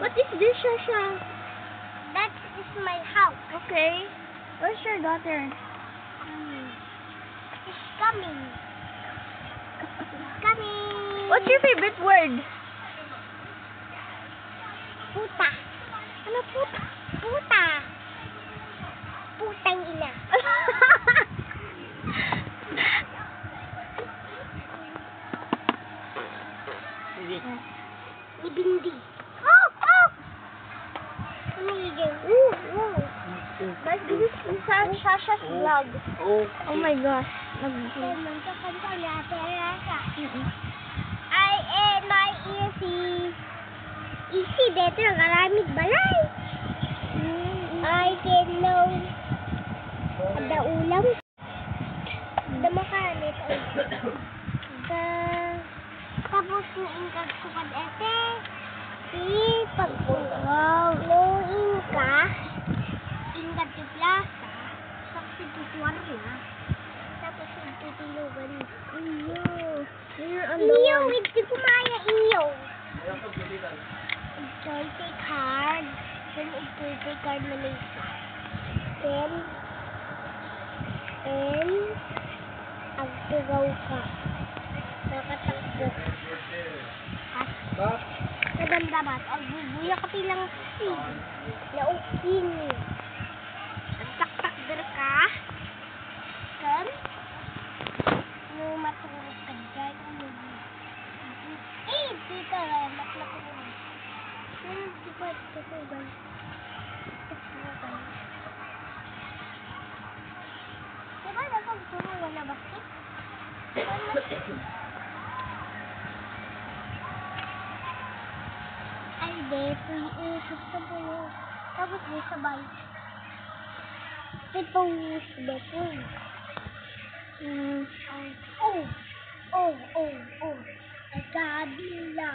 What is this, Shasha? That is my house. Okay. Where's your daughter? It's coming. It's coming. What's your favorite word? Puta. Ano puta? Puta. Putang ina. Ibindi. Oh! Oh! Ano yun? Ooh. Guys, this is Shasha's vlog. Oh my gosh. Easy, better ang aramid balay. I can know. Ada ulam. Ada makanin. Tapos nuingkag ko kad ete. Pag nuing ka, ingkag ti plaza, saksi tutuar na. Tapos nagtitilogan. Iyo, hindi kumaya iyo. Ito card. Then ito card na isa. Then, agtugaw ka. Nakatakbo. Kadamdamat. Agbubuya ka pilang laukin. Nagtaktakder ka. Then, matulog ka dyan. Dito lang. Maklako mo. Diba napagturo wala basket? Ay, dito gusto po yun. Tapos may sabay. Ito dito. Oh. Ay, kabila.